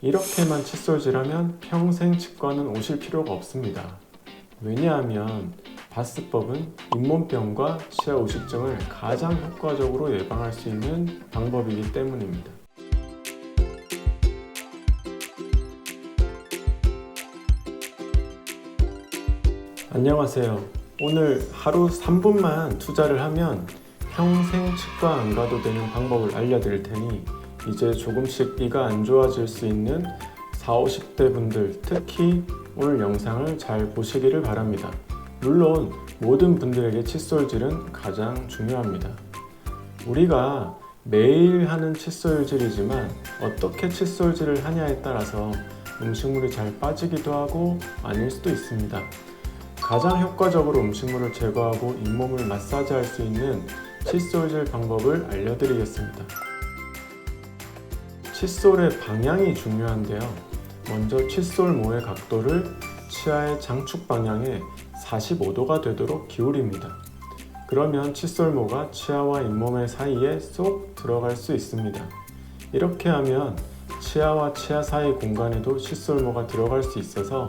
이렇게만 칫솔질하면 평생 치과는 오실 필요가 없습니다. 왜냐하면 바스법은 잇몸병과 치아 우식증을 가장 효과적으로 예방할 수 있는 방법이기 때문입니다. 안녕하세요. 오늘 하루 3분만 투자를 하면 평생 치과 안 가도 되는 방법을 알려드릴 테니 이제 조금씩 이가 안 좋아질 수 있는 40, 50대 분들 특히 오늘 영상을 잘 보시기를 바랍니다. 물론 모든 분들에게 칫솔질은 가장 중요합니다. 우리가 매일 하는 칫솔질이지만 어떻게 칫솔질을 하냐에 따라서 음식물이 잘 빠지기도 하고 아닐 수도 있습니다. 가장 효과적으로 음식물을 제거하고 잇몸을 마사지할 수 있는 칫솔질 방법을 알려드리겠습니다. 칫솔의 방향이 중요한데요. 먼저 칫솔모의 각도를 치아의 장축 방향에 45도가 되도록 기울입니다. 그러면 칫솔모가 치아와 잇몸의 사이에 쏙 들어갈 수 있습니다. 이렇게 하면 치아와 치아 사이 공간에도 칫솔모가 들어갈 수 있어서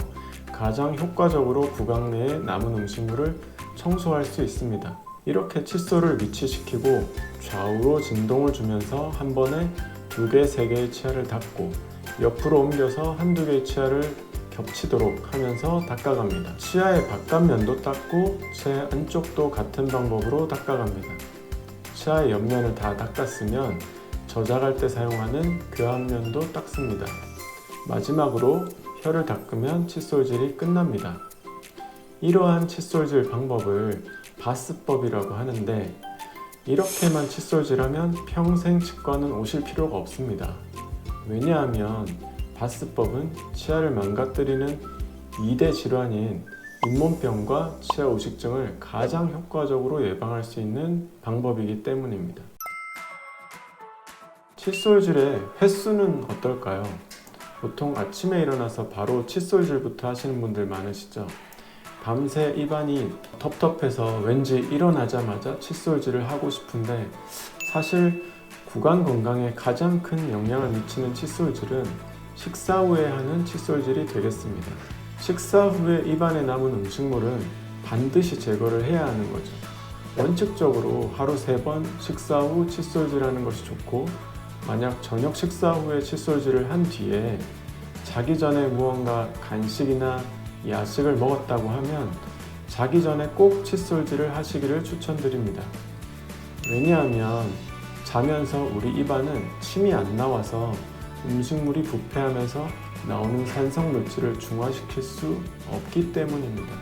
가장 효과적으로 구강 내에 남은 음식물을 청소할 수 있습니다. 이렇게 칫솔을 위치시키고 좌우로 진동을 주면서 한 번에 2개, 3개의 치아를 닦고 옆으로 옮겨서 1~2개의 치아를 겹치도록 하면서 닦아갑니다. 치아의 바깥면도 닦고 치아 안쪽도 같은 방법으로 닦아갑니다. 치아의 옆면을 다 닦았으면 저작할 때 사용하는 교환면도 닦습니다. 마지막으로 혀를 닦으면 칫솔질이 끝납니다. 이러한 칫솔질 방법을 바스법이라고 하는데 이렇게만 칫솔질하면 평생 치과는 오실 필요가 없습니다. 왜냐하면 바스법은 치아를 망가뜨리는 2대 질환인 잇몸병과 치아 우식증을 가장 효과적으로 예방할 수 있는 방법이기 때문입니다. 칫솔질의 횟수는 어떨까요? 보통 아침에 일어나서 바로 칫솔질부터 하시는 분들 많으시죠? 밤새 입안이 텁텁해서 왠지 일어나자마자 칫솔질을 하고 싶은데 사실 구강 건강에 가장 큰 영향을 미치는 칫솔질은 식사 후에 하는 칫솔질이 되겠습니다. 식사 후에 입안에 남은 음식물은 반드시 제거를 해야 하는 거죠. 원칙적으로 하루 3번 식사 후 칫솔질하는 것이 좋고 만약 저녁 식사 후에 칫솔질을 한 뒤에 자기 전에 무언가 간식이나 야식을 먹었다고 하면 자기 전에 꼭 칫솔질을 하시기를 추천드립니다. 왜냐하면 자면서 우리 입안은 침이 안 나와서 음식물이 부패하면서 나오는 산성물질을 중화시킬 수 없기 때문입니다.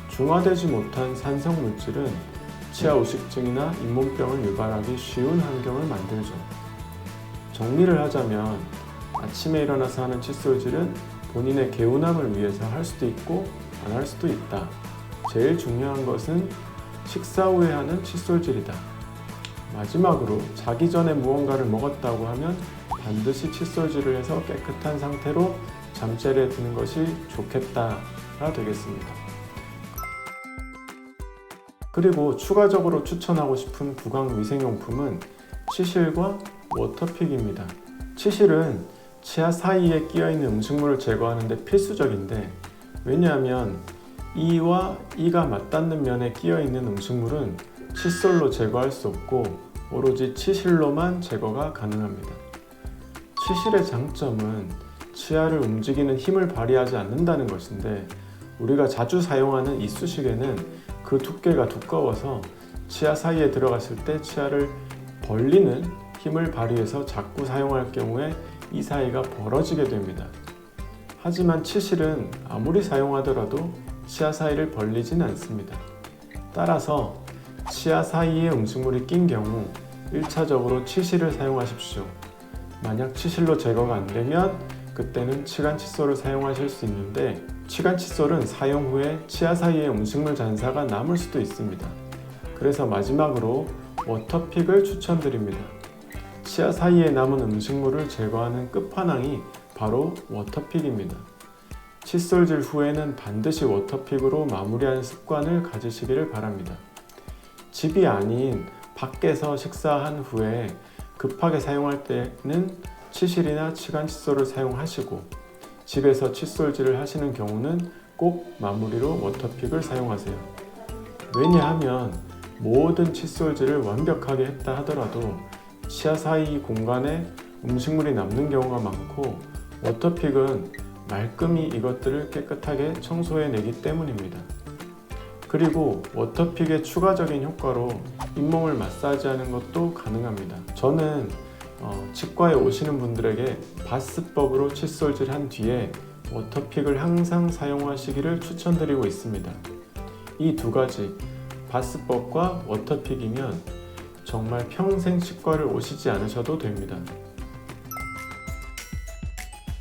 중화되지 못한 산성물질은 치아 우식증이나 잇몸병을 유발하기 쉬운 환경을 만들죠. 정리를 하자면 아침에 일어나서 하는 칫솔질은 본인의 개운함을 위해서 할 수도 있고 안 할 수도 있다. 제일 중요한 것은 식사 후에 하는 칫솔질이다. 마지막으로 자기 전에 무언가를 먹었다고 하면 반드시 칫솔질을 해서 깨끗한 상태로 잠자리에 드는 것이 좋겠다가 되겠습니다. 그리고 추가적으로 추천하고 싶은 구강 위생용품은 치실과 워터픽입니다. 치실은 치아 사이에 끼어있는 음식물을 제거하는 데 필수적인데 왜냐하면 이와 이가 맞닿는 면에 끼어있는 음식물은 칫솔로 제거할 수 없고 오로지 치실로만 제거가 가능합니다. 치실의 장점은 치아를 움직이는 힘을 발휘하지 않는다는 것인데 우리가 자주 사용하는 이쑤시개는 그 두께가 두꺼워서 치아 사이에 들어갔을 때 치아를 벌리는 힘을 발휘해서 자꾸 사용할 경우에 이 사이가 벌어지게 됩니다. 하지만 치실은 아무리 사용하더라도 치아 사이를 벌리진 않습니다. 따라서 치아 사이에 음식물이 낀 경우 1차적으로 치실을 사용하십시오. 만약 치실로 제거가 안 되면 그때는 치간 칫솔을 사용하실 수 있는데 치간 칫솔은 사용 후에 치아 사이에 음식물 잔사가 남을 수도 있습니다. 그래서 마지막으로 워터픽을 추천드립니다. 치아 사이에 남은 음식물을 제거하는 끝판왕이 바로 워터픽입니다. 칫솔질 후에는 반드시 워터픽으로 마무리하는 습관을 가지시기를 바랍니다. 집이 아닌 밖에서 식사한 후에 급하게 사용할 때는 치실이나 치간 칫솔을 사용하시고 집에서 칫솔질을 하시는 경우는 꼭 마무리로 워터픽을 사용하세요. 왜냐하면 모든 칫솔질을 완벽하게 했다 하더라도 치아 사이 공간에 음식물이 남는 경우가 많고 워터픽은 말끔히 이것들을 깨끗하게 청소해내기 때문입니다. 그리고 워터픽의 추가적인 효과로 잇몸을 마사지하는 것도 가능합니다. 저는 치과에 오시는 분들에게 바스법으로 칫솔질 한 뒤에 워터픽을 항상 사용하시기를 추천드리고 있습니다. 이 두 가지, 바스법과 워터픽이면 정말 평생 치과를 오시지 않으셔도 됩니다.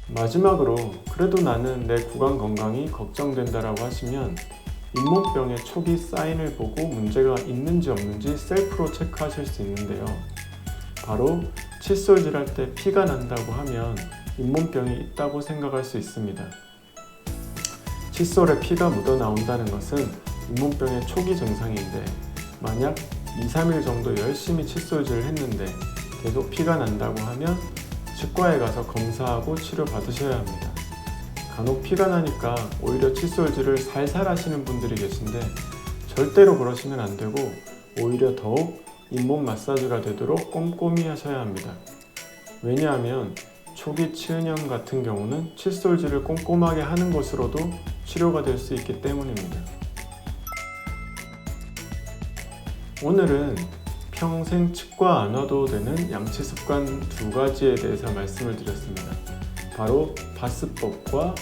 마지막으로 그래도 나는 내 구강 건강이 걱정된다라고 하시면 잇몸병의 초기 사인을 보고 문제가 있는지 없는지 셀프로 체크하실 수 있는데요. 바로 칫솔질 할 때 피가 난다고 하면 잇몸병이 있다고 생각할 수 있습니다. 칫솔에 피가 묻어 나온다는 것은 잇몸병의 초기 증상인데 만약 2-3일 정도 열심히 칫솔질을 했는데 계속 피가 난다고 하면 치과에 가서 검사하고 치료받으셔야 합니다. 간혹 피가 나니까 오히려 칫솔질을 살살 하시는 분들이 계신데 절대로 그러시면 안 되고 오히려 더욱 잇몸 마사지가 되도록 꼼꼼히 하셔야 합니다. 왜냐하면 초기 치은염 같은 경우는 칫솔질을 꼼꼼하게 하는 것으로도 치료가 될 수 있기 때문입니다. 오늘은 평생 치과 안 와도 되는 양치 습관 두 가지에 대해서 말씀을 드렸습니다. 바로 바스법과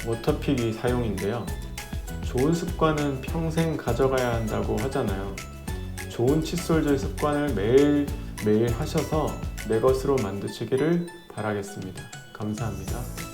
워터픽이 사용인데요. 좋은 습관은 평생 가져가야 한다고 하잖아요. 좋은 칫솔질 습관을 매일 하셔서 내 것으로 만드시기를 바라겠습니다. 감사합니다.